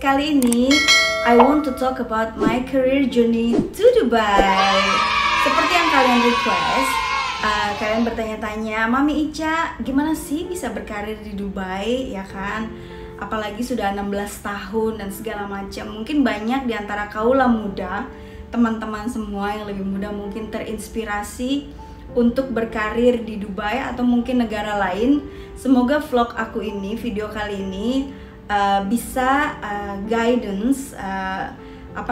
kali ini I want to talk about my career journey to Dubai. Seperti yang kalian request, kalian bertanya-tanya, Mami Ica, gimana sih bisa berkarir di Dubai, ya kan? Apalagi sudah 16 tahun dan segala macam. Mungkin banyak di antara kaula muda, teman-teman semua yang lebih muda mungkin terinspirasi untuk berkarir di Dubai atau mungkin negara lain. Semoga vlog aku ini, video kali ini bisa guidance,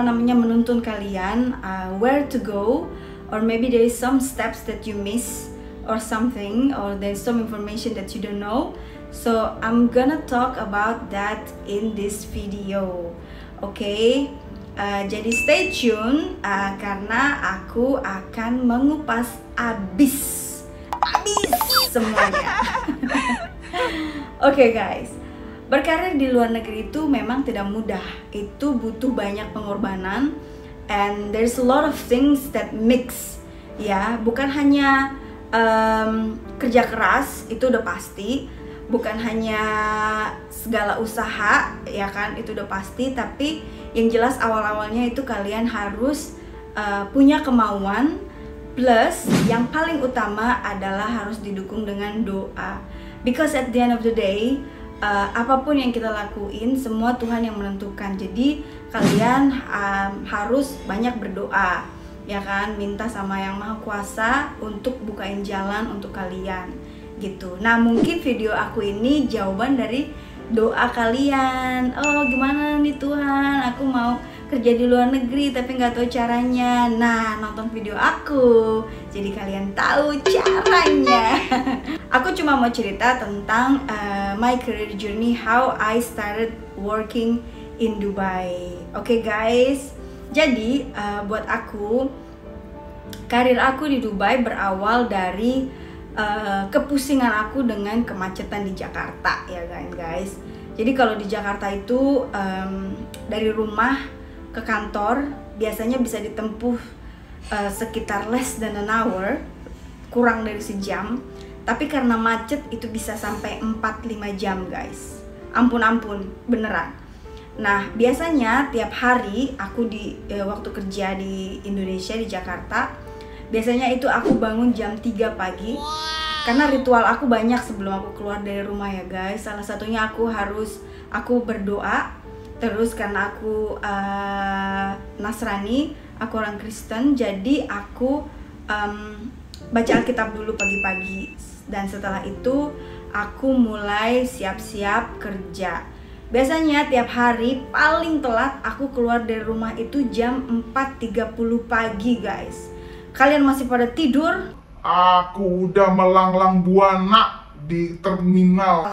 menuntun kalian where to go, or maybe there is some steps that you miss or something, or there's some information that you don't know. So I'm gonna talk about that in this video. Okay? Jadi stay tune karena aku akan mengupas abis semuanya. Oke guys, berkarir di luar negeri itu memang tidak mudah. Itu butuh banyak pengorbanan, and there's a lot of things that mix. Ya, bukan hanya kerja keras, itu udah pasti. Bukan hanya segala usaha, ya kan, itu udah pasti. Tapi yang jelas awal-awalnya itu kalian harus punya kemauan, plus yang paling utama adalah harus didukung dengan doa. Because at the end of the day, apapun yang kita lakuin, semua Tuhan yang menentukan. Jadi kalian harus banyak berdoa, ya kan, minta sama Yang Maha Kuasa untuk bukain jalan untuk kalian gitu. Nah, mungkin video aku ini jawaban dari doa kalian. Oh, gimana nih Tuhan, aku mau kerja di luar negeri tapi nggak tahu caranya. Nah, nonton video aku jadi kalian tahu caranya. Aku cuma mau cerita tentang my career journey, how I started working in Dubai. Oke guys, jadi buat aku, karir aku di Dubai berawal dari kepusingan aku dengan kemacetan di Jakarta, ya kan guys. Jadi kalau di Jakarta itu dari rumah ke kantor biasanya bisa ditempuh sekitar less than an hour, kurang dari sejam. Tapi karena macet itu bisa sampai 4-5 jam guys. Ampun, beneran. Nah, biasanya tiap hari aku waktu kerja di Indonesia, di Jakarta, biasanya itu aku bangun jam 3 pagi. Karena ritual aku banyak sebelum aku keluar dari rumah ya guys. Salah satunya aku berdoa. Terus karena aku Nasrani, aku orang Kristen, jadi aku baca Alkitab dulu pagi-pagi. Dan setelah itu aku mulai siap-siap kerja. Biasanya tiap hari paling telat aku keluar dari rumah itu jam 4.30 pagi guys. Kalian masih pada tidur? Aku udah melanglang buana di terminal.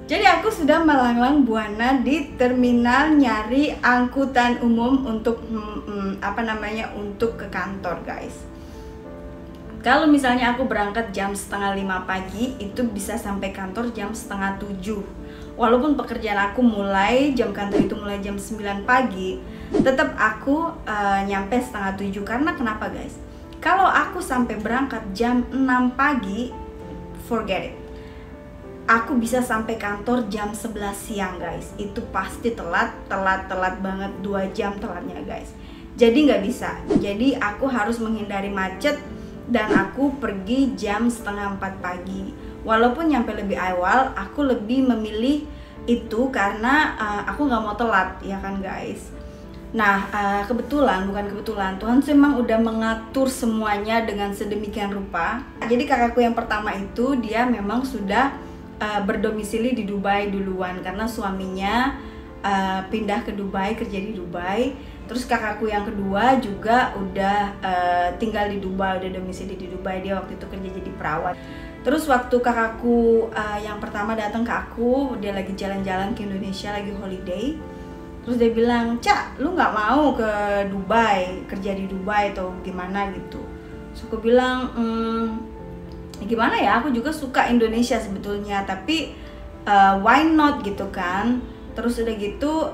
Jadi aku sudah melanglang buana di terminal nyari angkutan umum untuk untuk ke kantor guys. Kalau misalnya aku berangkat jam 4:30 pagi, itu bisa sampai kantor jam 6:30. Walaupun pekerjaan aku jam kantor itu mulai jam 9 pagi, tetap aku nyampe 6:30. Karena kenapa guys? Kalau aku sampai berangkat jam 6 pagi, forget it. Aku bisa sampai kantor jam 11 siang guys. Itu pasti telat banget, 2 jam telatnya guys. Jadi nggak bisa. Jadi aku harus menghindari macet dan aku pergi jam 3:30 pagi. Walaupun nyampe lebih awal, aku lebih memilih itu karena aku nggak mau telat, ya kan guys. Nah, bukan kebetulan, Tuhan memang udah mengatur semuanya dengan sedemikian rupa. Jadi kakakku yang pertama itu dia memang sudah berdomisili di Dubai duluan karena suaminya pindah ke Dubai, kerja di Dubai. Terus kakakku yang kedua juga udah tinggal di Dubai, udah domisili di Dubai. Dia waktu itu kerja jadi perawat. Terus waktu kakakku yang pertama datang ke aku, dia lagi jalan-jalan ke Indonesia, lagi holiday. Terus dia bilang, Cak, lu nggak mau ke Dubai, kerja di Dubai atau gimana gitu. Terus aku bilang, gimana ya, aku juga suka Indonesia sebetulnya, tapi why not gitu kan. terus udah gitu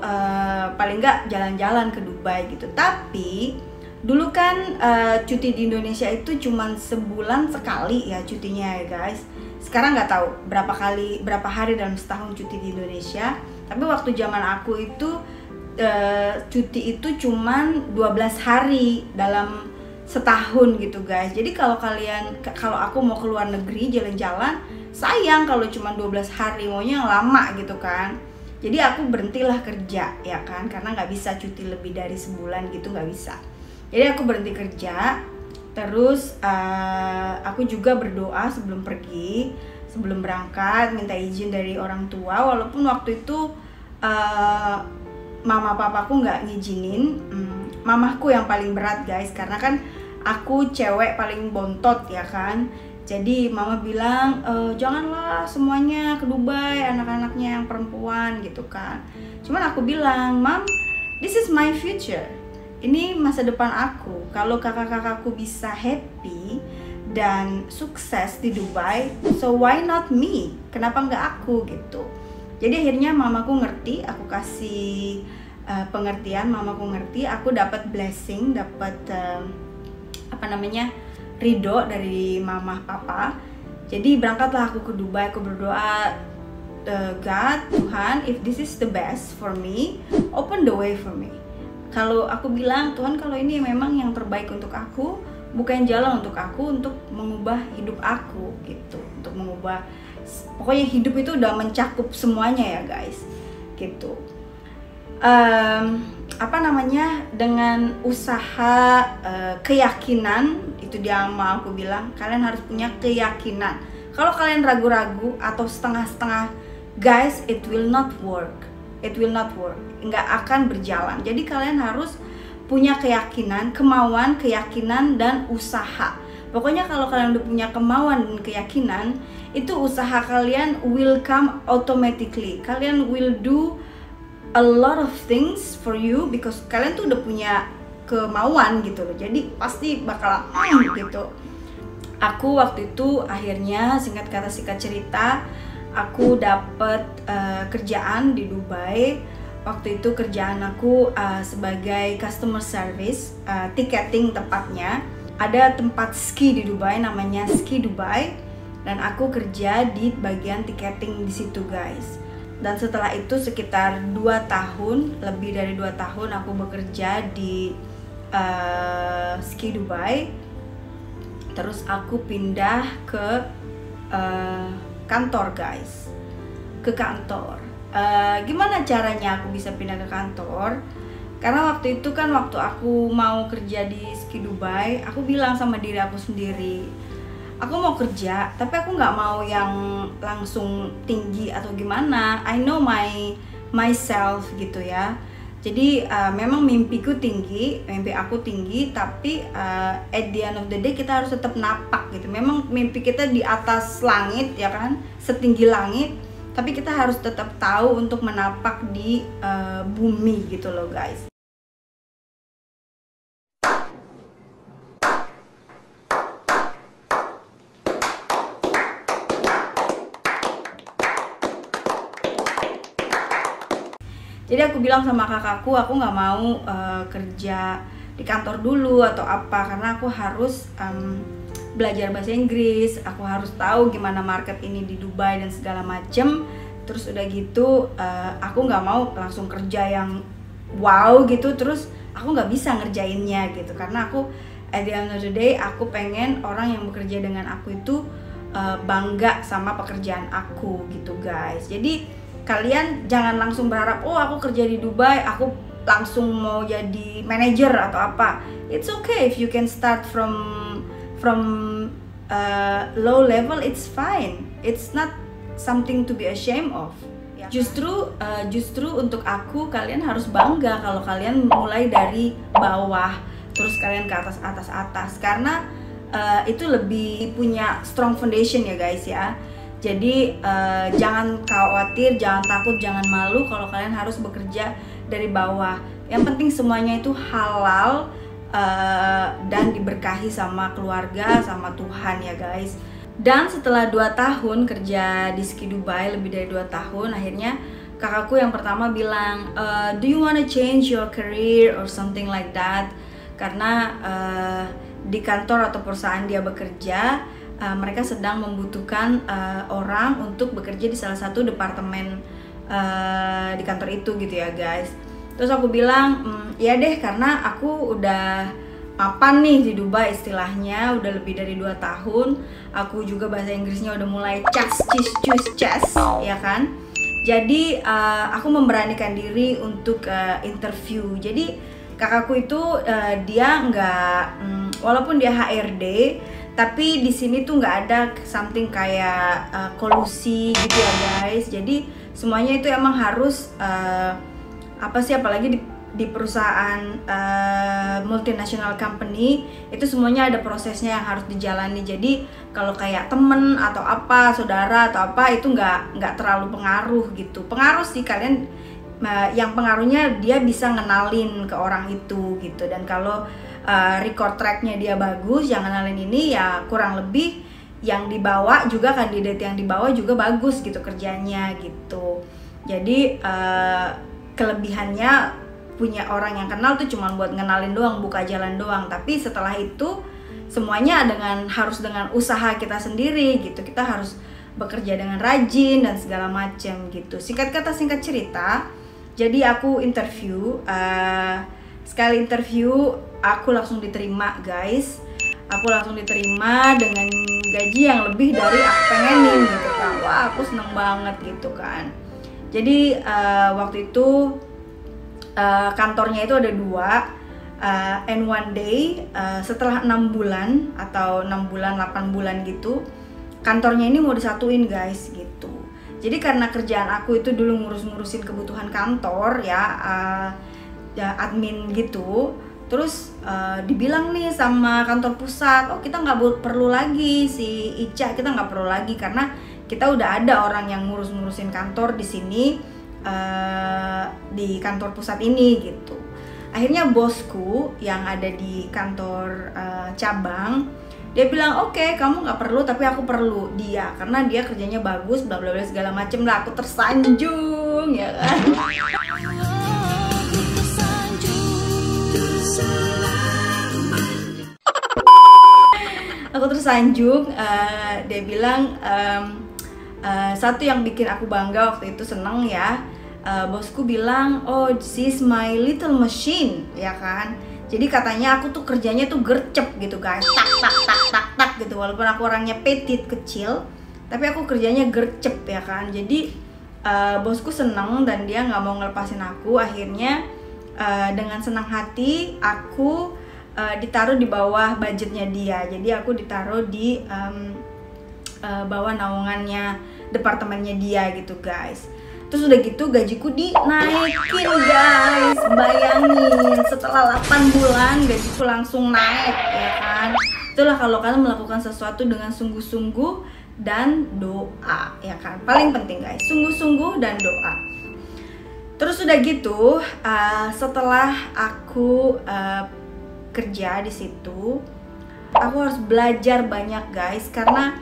paling nggak jalan-jalan ke Dubai gitu. Tapi dulu kan cuti di Indonesia itu cuman sebulan sekali ya cutinya ya guys. Sekarang nggak tahu berapa hari dalam setahun cuti di Indonesia. Tapi waktu zaman aku itu cuti itu cuman 12 hari dalam setahun gitu guys. Jadi kalau aku mau ke luar negeri jalan-jalan, sayang kalau cuma 12 hari, maunya yang lama gitu kan. Jadi aku berhentilah kerja ya kan, karena nggak bisa cuti lebih dari sebulan gitu, nggak bisa. Jadi aku berhenti kerja. Terus aku juga berdoa sebelum pergi, sebelum berangkat, minta izin dari orang tua. Walaupun waktu itu mama papaku nggak ngizinin. Mamaku yang paling berat guys, karena kan aku cewek paling bontot ya kan. Jadi mama bilang janganlah semuanya ke Dubai, anak-anaknya yang perempuan gitu kan. Cuman aku bilang, Mom, this is my future, ini masa depan aku. Kalau kakak-kakakku bisa happy dan sukses di Dubai, so why not me? Kenapa nggak aku gitu. Jadi akhirnya mamaku ngerti, aku kasih pengertian, mamaku ngerti, aku dapat blessing, dapat ridho dari mama papa. Jadi berangkatlah aku ke Dubai. Aku berdoa, God, Tuhan, if this is the best for me, open the way for me. Kalau aku bilang, Tuhan, kalau ini memang yang terbaik untuk aku, bukain jalan untuk aku untuk mengubah hidup aku gitu, untuk mengubah, pokoknya hidup itu udah mencakup semuanya ya guys gitu. Dengan usaha, keyakinan, itu dia mau aku bilang, kalian harus punya keyakinan. Kalau kalian ragu-ragu atau setengah-setengah, guys, it will not work, nggak akan berjalan. Jadi kalian harus punya keyakinan, kemauan, keyakinan, dan usaha. Pokoknya kalau kalian udah punya kemauan dan keyakinan, itu usaha kalian will come automatically. Kalian will do a lot of things for you because kalian tuh udah punya kemauan gitu loh. Jadi pasti bakal gitu. Aku waktu itu akhirnya, singkat kata singkat cerita, aku dapet kerjaan di Dubai. Waktu itu kerjaan aku sebagai customer service, ticketing tepatnya. Ada tempat ski di Dubai namanya Ski Dubai, dan aku kerja di bagian ticketing di situ guys. Dan setelah itu sekitar 2 tahun, lebih dari 2 tahun aku bekerja di Ski Dubai. Terus aku pindah ke kantor guys, ke kantor. Gimana caranya aku bisa pindah ke kantor? Karena waktu itu kan waktu aku mau kerja di Ski Dubai, aku bilang sama diri aku sendiri, aku mau kerja, tapi aku nggak mau yang langsung tinggi atau gimana. I know myself gitu ya. Jadi memang mimpi aku tinggi, tapi at the end of the day kita harus tetap napak gitu. Memang mimpi kita di atas langit ya kan, setinggi langit, tapi kita harus tetap tahu untuk menapak di bumi gitu loh guys. Jadi aku bilang sama kakakku, aku nggak mau kerja di kantor dulu atau apa, karena aku harus belajar bahasa Inggris, aku harus tahu gimana market ini di Dubai dan segala macem. Terus udah gitu, aku nggak mau langsung kerja yang wow gitu, terus aku nggak bisa ngerjainnya gitu, karena aku at the end of the day, aku pengen orang yang bekerja dengan aku itu bangga sama pekerjaan aku gitu guys. Jadi kalian jangan langsung berharap, oh aku kerja di Dubai, aku langsung mau jadi manager atau apa. It's okay if you can start from low level, it's fine. It's not something to be ashamed of. Justru untuk aku, kalian harus bangga kalau kalian mulai dari bawah terus kalian ke atas, karena itu lebih punya strong foundation ya guys ya. Jadi jangan khawatir, jangan takut, jangan malu kalau kalian harus bekerja dari bawah. Yang penting semuanya itu halal dan diberkahi sama keluarga, sama Tuhan ya guys. Dan setelah 2 tahun kerja di Ski Dubai, lebih dari 2 tahun, akhirnya kakakku yang pertama bilang, do you wanna change your career or something like that? Karena di kantor atau perusahaan dia bekerja, mereka sedang membutuhkan orang untuk bekerja di salah satu departemen di kantor itu gitu ya guys. Terus aku bilang, ya deh, karena aku udah mapan nih di Dubai istilahnya, udah lebih dari 2 tahun. Aku juga bahasa Inggrisnya udah mulai cas, ya kan. Jadi aku memberanikan diri untuk interview. Jadi kakakku itu dia nggak, walaupun dia HRD, tapi di sini tuh nggak ada something kayak kolusi gitu ya guys. Jadi semuanya itu emang harus apalagi di perusahaan multinational company itu semuanya ada prosesnya yang harus dijalani. Jadi kalau kayak temen atau apa, saudara atau apa, itu nggak terlalu pengaruh gitu. Pengaruh sih kalian, yang pengaruhnya dia bisa ngenalin ke orang itu gitu. Dan kalau record tracknya dia bagus, yang ngenalin ini ya kurang lebih yang dibawa juga, kandidat yang dibawa juga bagus gitu kerjanya gitu. Jadi kelebihannya punya orang yang kenal tuh cuma buat ngenalin doang, buka jalan doang. Tapi setelah itu semuanya harus dengan usaha kita sendiri gitu. Kita harus bekerja dengan rajin dan segala macam gitu. Singkat kata singkat cerita, jadi aku interview, sekali interview aku langsung diterima guys. Aku langsung diterima dengan gaji yang lebih dari aku pengenin gitu kan. Wah, aku seneng banget gitu kan. Jadi waktu itu kantornya itu ada 2, and one day setelah 6 bulan atau 6 bulan 8 bulan gitu, kantornya ini mau disatuin guys gitu. Jadi karena kerjaan aku itu dulu ngurusin kebutuhan kantor ya, admin gitu. Terus dibilang nih sama kantor pusat, oh kita nggak perlu lagi si Ica, kita nggak perlu lagi karena kita udah ada orang yang ngurusin kantor di sini, di kantor pusat ini gitu. Akhirnya bosku yang ada di kantor cabang, dia bilang oke, kamu nggak perlu tapi aku perlu dia karena dia kerjanya bagus, bla bla bla segala macem lah. Aku tersanjung ya kan. Aku tersanjung. Dia bilang satu yang bikin aku bangga waktu itu, seneng ya, bosku bilang, oh she's my little machine ya kan. Jadi katanya aku tuh kerjanya tuh gercep gitu guys, tak gitu. Walaupun aku orangnya petit kecil, tapi aku kerjanya gercep ya kan. Jadi bosku seneng dan dia nggak mau ngelepasin aku. Akhirnya dengan senang hati aku ditaruh di bawah budgetnya dia. Jadi aku ditaruh di bawah naungannya departemennya dia gitu guys. Terus udah gitu gajiku dinaikin guys. Bayangin, setelah 8 bulan gajiku langsung naik ya kan. Itulah kalau kalian melakukan sesuatu dengan sungguh-sungguh dan doa ya kan. Paling penting guys, sungguh-sungguh dan doa. Terus udah gitu setelah aku kerja di situ, aku harus belajar banyak guys, karena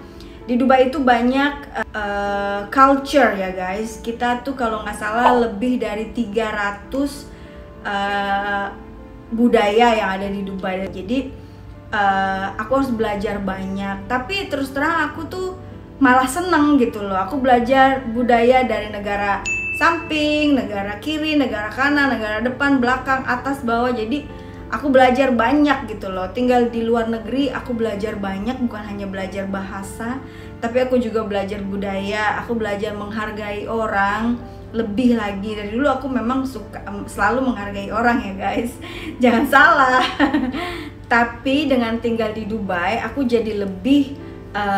di Dubai itu banyak culture ya guys. Kita tuh kalau nggak salah lebih dari 300 budaya yang ada di Dubai. Jadi aku harus belajar banyak. Tapi terus terang aku tuh malah seneng gitu loh. Aku belajar budaya dari negara samping, negara kiri, negara kanan, negara depan, belakang, atas, bawah. Jadi aku belajar banyak gitu loh. Tinggal di luar negeri aku belajar banyak, bukan hanya belajar bahasa, tapi aku juga belajar budaya. Aku belajar menghargai orang lebih lagi. Dari dulu aku memang suka selalu menghargai orang ya guys, jangan salah. Tapi dengan tinggal di Dubai aku jadi lebih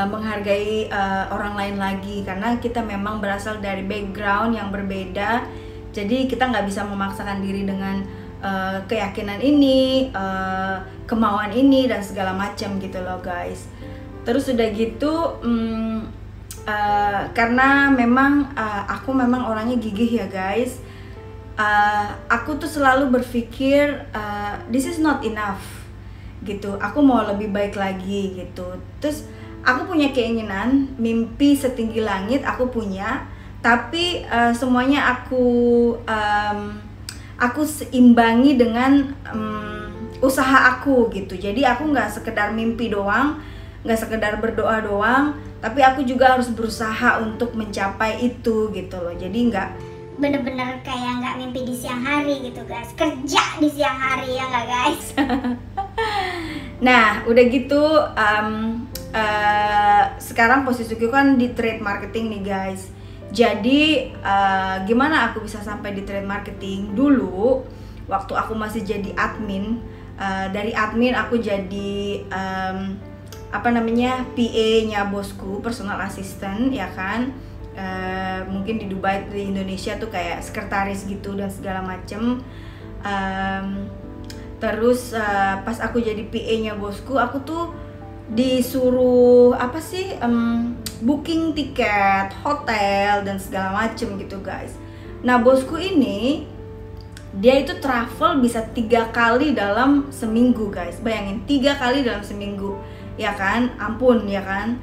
menghargai orang lain lagi, karena kita memang berasal dari background yang berbeda. Jadi kita nggak bisa memaksakan diri dengan keyakinan ini, kemauan ini dan segala macam gitu loh guys. Terus udah gitu karena memang aku memang orangnya gigih ya guys. Aku tuh selalu berpikir this is not enough gitu. Aku mau lebih baik lagi gitu. Terus aku punya keinginan, mimpi setinggi langit aku punya, tapi semuanya aku seimbangi dengan usaha aku gitu. Jadi aku nggak sekedar mimpi doang, nggak sekedar berdoa doang, tapi aku juga harus berusaha untuk mencapai itu gitu loh. Jadi nggak bener-bener kayak nggak mimpi di siang hari gitu guys, kerja di siang hari, ya nggak guys? Nah udah gitu sekarang posisiku kan di trade marketing nih guys. Jadi gimana aku bisa sampai di trade marketing? Dulu waktu aku masih jadi admin, dari admin aku jadi PA-nya bosku, personal assistant ya kan. Mungkin di Dubai, di Indonesia tuh kayak sekretaris gitu dan segala macem. Terus pas aku jadi PA-nya bosku, aku tuh disuruh booking tiket hotel dan segala macem gitu guys. Nah bosku ini dia itu travel bisa 3 kali dalam seminggu guys. Bayangin 3 kali dalam seminggu, ya kan? Ampun ya kan?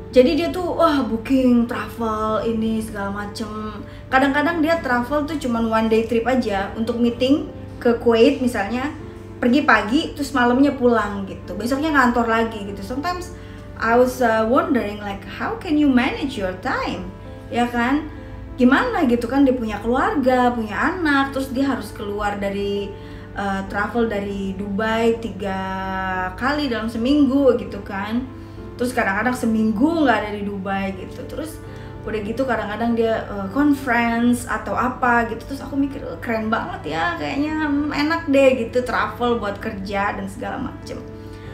Jadi dia tuh booking travel ini segala macem. Kadang-kadang dia travel tuh cuman one day trip aja untuk meeting ke Kuwait misalnya, pergi pagi terus malamnya pulang gitu, besoknya ngantor lagi gitu. Sometimes I was wondering like how can you manage your time, ya kan? Gimana gitu kan, dia punya keluarga, punya anak, terus dia harus keluar dari travel dari Dubai 3 kali dalam seminggu gitu kan. Terus kadang-kadang seminggu nggak ada di Dubai gitu. Terus udah gitu kadang-kadang dia conference atau apa gitu. Terus aku mikir keren banget ya, kayaknya enak deh gitu travel buat kerja dan segala macem.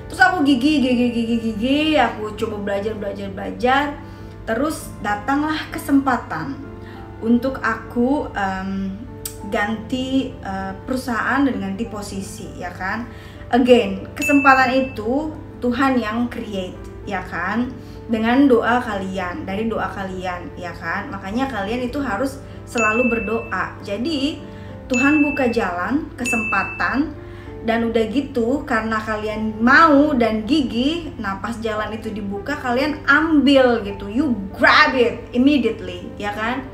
Terus aku gigi, aku coba belajar. Terus datanglah kesempatan untuk aku ganti perusahaan dan ganti posisi, ya kan. Again, kesempatan itu Tuhan yang create, ya kan, dengan doa kalian, dari doa kalian, ya kan. Makanya kalian itu harus selalu berdoa. Jadi Tuhan buka jalan, kesempatan, dan udah gitu karena kalian mau dan gigih, nah pas jalan itu dibuka kalian ambil gitu, you grab it immediately, ya kan.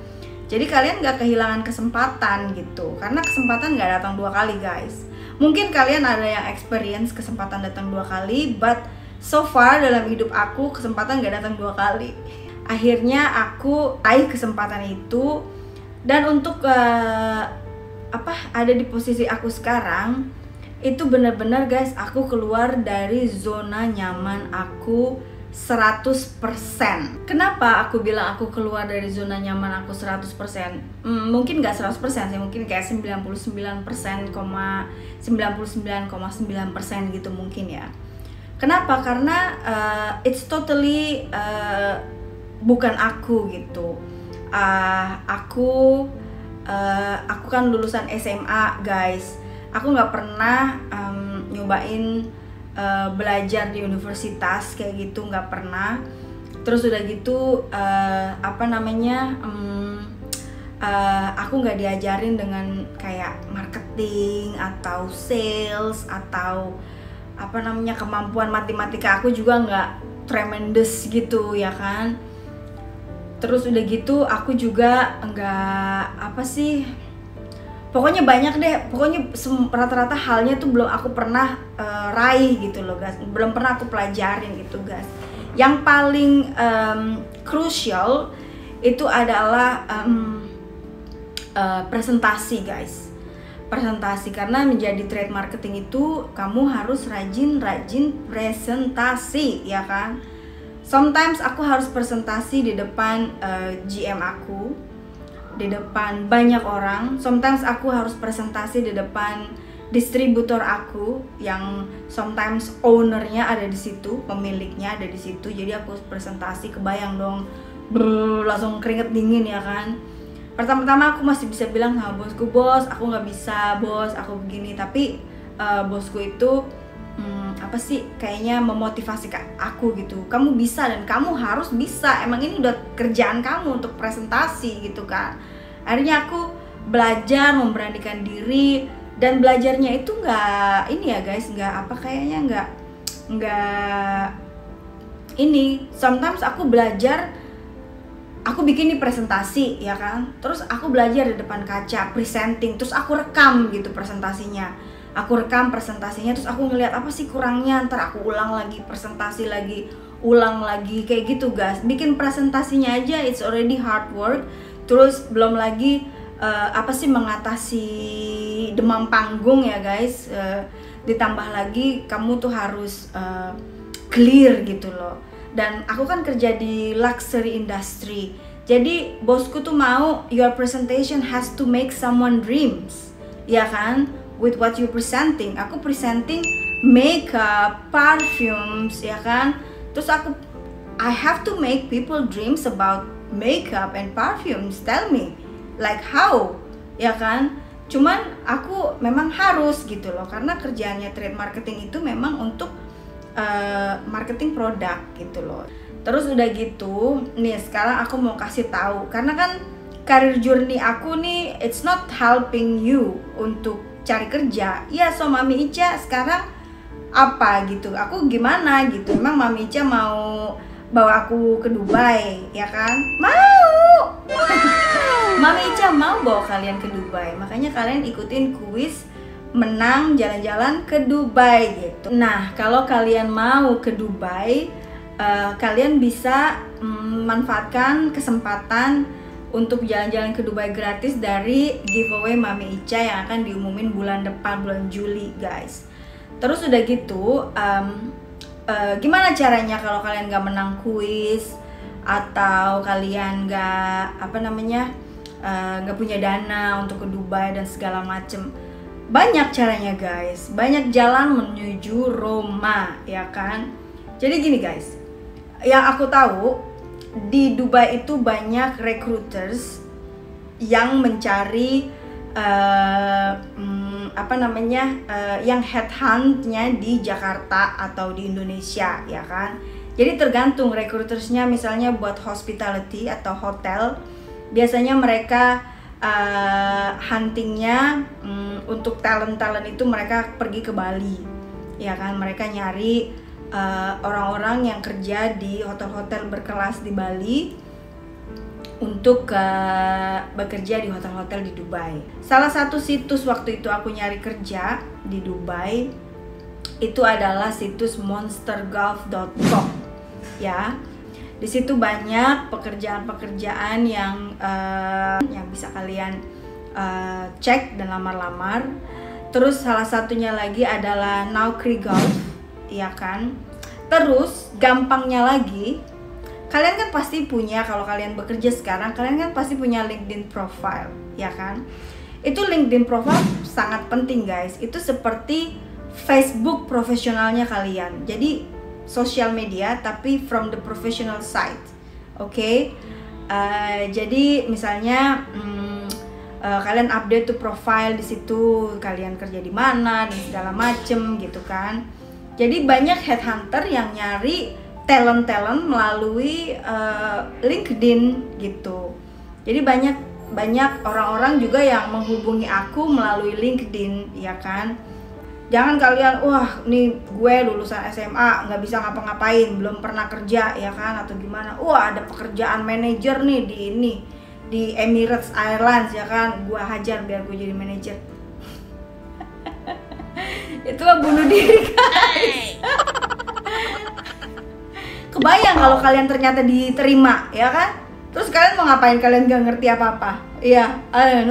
Jadi kalian gak kehilangan kesempatan gitu, karena kesempatan gak datang 2 kali guys. Mungkin kalian ada yang experience kesempatan datang 2 kali, but so far dalam hidup aku kesempatan gak datang 2 kali. Akhirnya aku raih kesempatan itu, dan untuk ada di posisi aku sekarang itu benar-benar guys, aku keluar dari zona nyaman aku 100%. Kenapa aku bilang aku keluar dari zona nyaman aku 100%? Mungkin gak 100% sih, mungkin kayak 99,9% gitu mungkin ya. Kenapa? Karena it's totally bukan aku gitu. Aku kan lulusan SMA guys. Aku nggak pernah nyobain belajar di universitas kayak gitu, nggak pernah. Terus udah gitu aku nggak diajarin dengan kayak marketing atau sales atau kemampuan matematika aku juga nggak tremendous gitu, ya kan. Terus udah gitu aku juga nggak pokoknya banyak deh, pokoknya rata-rata halnya tuh belum aku pernah raih gitu loh guys, belum pernah aku pelajarin gitu guys. Yang paling crucial itu adalah presentasi guys, presentasi. Karena menjadi trade marketing itu kamu harus rajin presentasi, ya kan. Sometimes aku harus presentasi di depan GM aku, di depan banyak orang. Sometimes aku harus presentasi di depan distributor aku yang sometimes ownernya ada di situ, pemiliknya ada di situ. Jadi aku presentasi, kebayang dong, langsung keringet dingin, ya kan. Pertama-tama aku masih bisa bilang sama bosku, bos aku nggak bisa, bos aku begini. Tapi bosku itu kayaknya memotivasi aku gitu, kamu bisa dan kamu harus bisa, emang ini udah kerjaan kamu untuk presentasi gitu kan. Akhirnya aku belajar memberanikan diri, dan belajarnya itu nggak ini ya guys, nggak sometimes aku belajar aku bikin nih presentasi ya kan, terus aku belajar di depan kaca presenting, terus aku rekam gitu presentasinya, terus aku ngeliat apa sih kurangnya, ntar aku ulang lagi presentasi lagi, ulang lagi kayak gitu guys. Bikin presentasinya aja it's already hard work, terus belum lagi apa sih mengatasi demam panggung ya guys, ditambah lagi kamu tuh harus clear gitu loh. Dan aku kan kerja di luxury industry, jadi bosku tuh mau your presentation has to make someone dreams, ya kan, with what you presenting. Aku presenting makeup, perfumes, ya kan, terus I have to make people dreams about makeup and perfumes. Tell me like how, ya kan. Cuman aku memang harus gitu loh, karena kerjaannya trade marketing itu memang untuk marketing produk gitu loh. Terus udah gitu, nih sekarang aku mau kasih tahu, karena kan career journey aku nih it's not helping you untuk cari kerja. Ya, so Mami Ica sekarang apa gitu, aku gimana gitu. Emang Mami Ica mau bawa aku ke Dubai, ya kan? Mau. Mami Ica mau bawa kalian ke Dubai, makanya kalian ikutin kuis menang jalan-jalan ke Dubai gitu. Nah, kalau kalian mau ke Dubai, kalian bisa memanfaatkan kesempatan untuk jalan-jalan ke Dubai gratis dari giveaway Mami Ica yang akan diumumin bulan depan, bulan Juli guys. Terus udah gitu, gimana caranya kalau kalian gak menang kuis, atau kalian gak gak punya dana untuk ke Dubai dan segala macem? Banyak caranya guys, banyak jalan menuju Roma, ya kan. Jadi gini guys, yang aku tahu di Dubai itu banyak recruiters yang mencari yang headhuntnya di Jakarta atau di Indonesia, ya kan. Jadi tergantung recruitersnya, misalnya buat hospitality atau hotel, biasanya mereka huntingnya untuk talent itu mereka pergi ke Bali, ya kan. Mereka nyari orang-orang yang kerja di hotel-hotel berkelas di Bali untuk bekerja di hotel-hotel di Dubai. Salah satu situs waktu itu aku nyari kerja di Dubai itu adalah situs monstergolf.com, ya. Di situ banyak pekerjaan-pekerjaan yang bisa kalian cek dan lamar-lamar. Terus salah satunya lagi adalah Naukri Golf, ya kan. Terus gampangnya lagi, kalian kan pasti punya, kalau kalian bekerja sekarang, kalian kan pasti punya LinkedIn profile, ya kan. Itu LinkedIn profile sangat penting guys. Itu seperti Facebook profesionalnya kalian. Jadi sosial media tapi from the professional side, oke? Jadi misalnya kalian update tuh profile di situ, kalian kerja di mana dan segala macem gitu kan. Jadi banyak headhunter yang nyari talent melalui LinkedIn gitu. Jadi banyak orang-orang juga yang menghubungi aku melalui LinkedIn, ya kan. Jangan kalian, wah nih gue lulusan SMA nggak bisa ngapa-ngapain, belum pernah kerja, ya kan, atau gimana. Wah ada pekerjaan manajer nih di Emirates Airlines, ya kan, gue hajar biar gue jadi manajer. Itu mah bunuh diri guys. Kebayang kalau kalian ternyata diterima, ya kan. Terus kalian mau ngapain? Kalian gak ngerti apa-apa. Iya,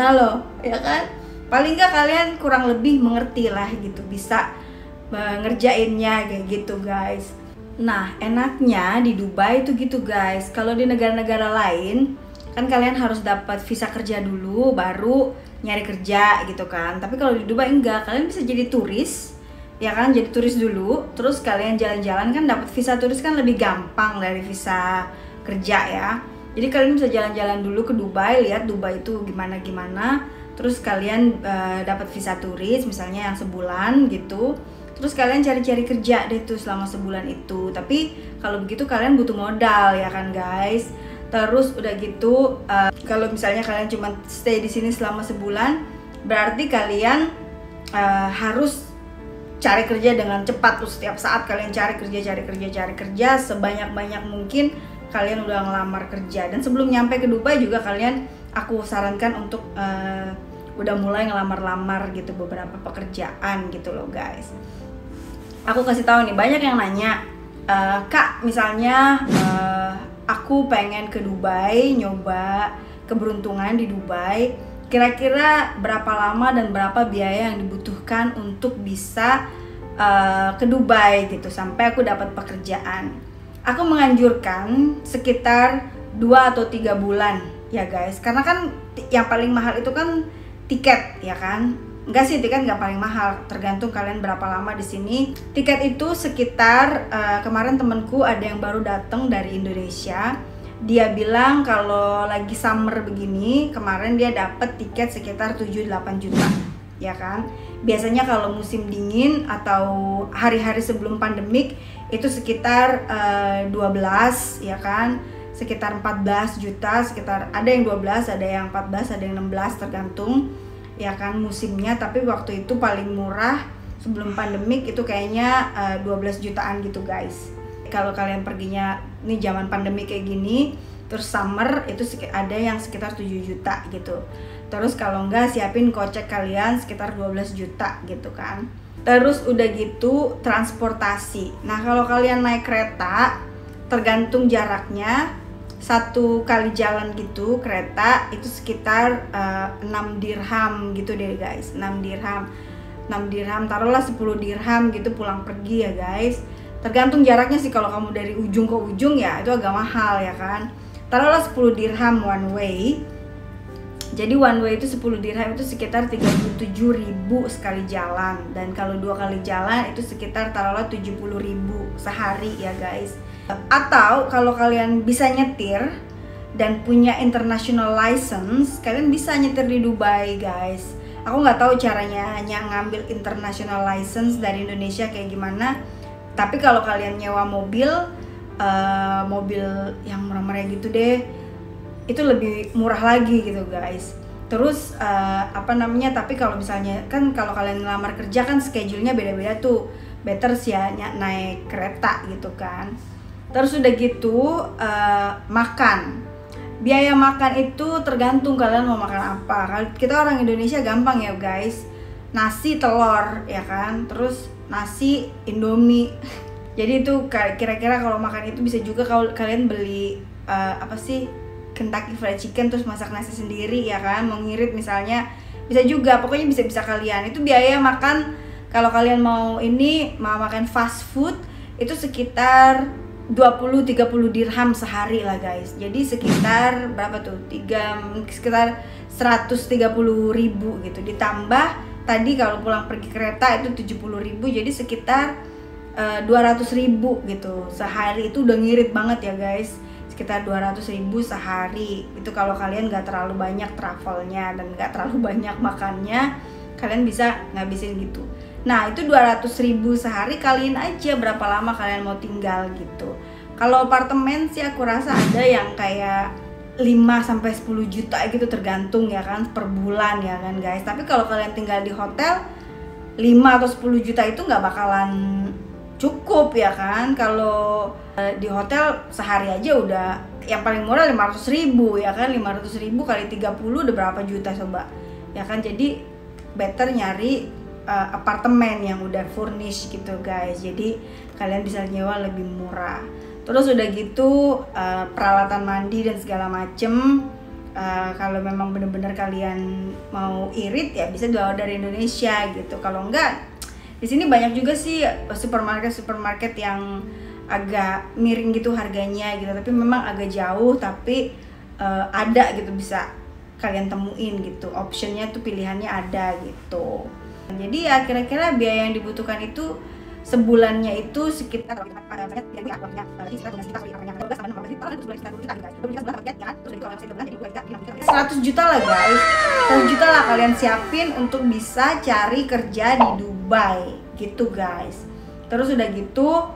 lo, ya kan. Paling nggak kalian kurang lebih mengerti lah gitu, bisa ngerjainnya kayak gitu guys. Nah enaknya di Dubai itu gitu guys. Kalau di negara-negara lain kan kalian harus dapat visa kerja dulu baru nyari kerja gitu kan. Tapi kalau di Dubai enggak, kalian bisa jadi turis, ya kan, jadi turis dulu, terus kalian jalan-jalan kan dapat visa turis kan lebih gampang dari visa kerja ya. Jadi kalian bisa jalan-jalan dulu ke Dubai, lihat Dubai itu gimana-gimana. Terus kalian dapat visa turis misalnya yang sebulan gitu. Terus kalian cari-cari kerja deh tuh selama sebulan itu. Tapi kalau begitu kalian butuh modal, ya kan guys. Terus udah gitu kalau misalnya kalian cuma stay di sini selama sebulan, berarti kalian harus cari kerja dengan cepat tuh. Setiap saat kalian cari kerja sebanyak-banyak mungkin kalian udah ngelamar kerja. Dan sebelum nyampe ke Dubai juga aku sarankan untuk udah mulai ngelamar-lamar gitu beberapa pekerjaan gitu loh guys. Aku kasih tahu nih, banyak yang nanya, Kak, misalnya aku pengen ke Dubai, nyoba keberuntungan di Dubai, kira-kira berapa lama dan berapa biaya yang dibutuhkan untuk bisa ke Dubai gitu sampai aku dapat pekerjaan. Aku menganjurkan sekitar 2 atau 3 bulan ya guys, karena kan yang paling mahal itu kan tiket ya kan. Enggak sih, tiket nggak paling mahal, tergantung kalian berapa lama di sini. Tiket itu sekitar kemarin temenku ada yang baru datang dari Indonesia, dia bilang kalau lagi summer begini kemarin dia dapat tiket sekitar 7-8 juta ya kan. Biasanya kalau musim dingin atau hari-hari sebelum pandemik itu sekitar 12 ya kan, sekitar 14 juta, sekitar ada yang 12, ada yang 14, ada yang 16 tergantung ya kan musimnya. Tapi waktu itu paling murah sebelum pandemik itu kayaknya 12 jutaan gitu guys. Kalau kalian perginya nih zaman pandemi kayak gini terus summer itu ada yang sekitar 7 juta gitu. Terus kalau enggak siapin kocek kalian sekitar 12 juta gitu kan. Terus udah gitu transportasi. Nah kalau kalian naik kereta tergantung jaraknya, 1 kali jalan gitu kereta itu sekitar 6 dirham gitu deh guys. 6 dirham, taruhlah 10 dirham gitu pulang pergi ya guys. Tergantung jaraknya sih, kalau kamu dari ujung ke ujung ya itu agak mahal ya kan. Taruhlah 10 dirham one way. Jadi one way itu 10 dirham itu sekitar 37.000 sekali jalan. Dan kalau 2 kali jalan itu sekitar taruhlah 70.000 sehari ya guys. Atau kalau kalian bisa nyetir dan punya international license, kalian bisa nyetir di Dubai guys. Aku nggak tahu caranya ngambil international license dari Indonesia kayak gimana. Tapi kalau kalian nyewa mobil yang murah-murah gitu deh, itu lebih murah lagi gitu guys. Terus tapi kalau misalnya kan kalau kalian ngelamar kerja kan schedule-nya beda-beda tuh, better sih ya naik kereta gitu kan. Terus udah gitu makan, biaya makan itu tergantung kalian mau makan apa. Kita orang Indonesia gampang ya guys, nasi telur ya kan, terus nasi Indomie. Jadi itu kira-kira kalau makan itu bisa juga kalau kalian beli Kentucky Fried Chicken terus masak nasi sendiri ya kan, mau ngirit misalnya bisa juga, pokoknya bisa kalian. Itu biaya makan kalau kalian mau makan fast food itu sekitar 20-30 dirham sehari lah guys. Jadi sekitar berapa tuh? Sekitar 130.000 gitu. Ditambah tadi kalau pulang pergi kereta itu 70.000, jadi sekitar 200.000 gitu sehari. Itu udah ngirit banget ya guys, sekitar 200.000 sehari. Itu kalau kalian nggak terlalu banyak travelnya dan nggak terlalu banyak makannya, kalian bisa ngabisin gitu. Nah itu 200.000 sehari, kalian aja berapa lama kalian mau tinggal gitu. Kalau apartemen sih aku rasa ada yang kayak 5-10 juta gitu tergantung ya kan per bulan ya kan guys. Tapi kalau kalian tinggal di hotel 5 atau 10 juta itu nggak bakalan cukup ya kan. Kalau di hotel sehari aja udah yang paling murah 500.000 ya kan. 500.000 kali 30 udah berapa juta coba ya kan. Jadi better nyari apartemen yang udah furnish gitu guys, jadi kalian bisa nyewa lebih murah. Terus udah gitu peralatan mandi dan segala macem, kalau memang bener-bener kalian mau irit ya bisa bawa dari Indonesia gitu. Kalau enggak, di sini banyak juga sih supermarket yang agak miring gitu harganya gitu, tapi memang agak jauh, tapi ada gitu bisa kalian temuin gitu, optionnya tuh pilihannya ada gitu. Jadi ya kira-kira biaya yang dibutuhkan itu sebulannya itu sekitar 100 juta lah guys. 100 juta lah kalian siapin untuk bisa cari kerja di Dubai gitu guys. Terus udah gitu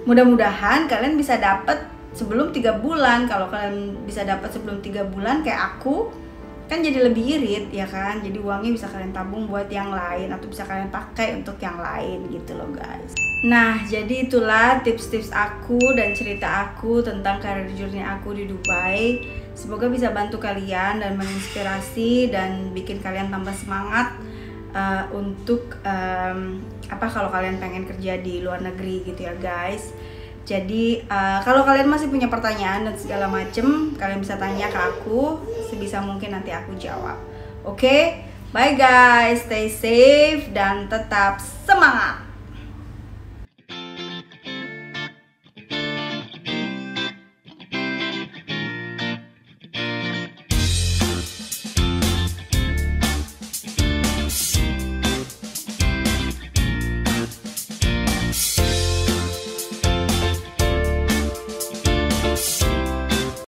mudah-mudahan kalian bisa dapat sebelum 3 bulan. Kalau kalian bisa dapat sebelum 3 bulan kayak aku, kan jadi lebih irit ya kan. Jadi uangnya bisa kalian tabung buat yang lain atau bisa kalian pakai untuk yang lain gitu loh guys. Nah, jadi itulah tips-tips aku dan cerita aku tentang career journey aku di Dubai. Semoga bisa bantu kalian dan menginspirasi dan bikin kalian tambah semangat untuk kalau kalian pengen kerja di luar negeri gitu ya guys. Jadi kalau kalian masih punya pertanyaan dan segala macem, kalian bisa tanya ke aku, sebisa mungkin nanti aku jawab. Oke? Bye guys, stay safe dan tetap semangat.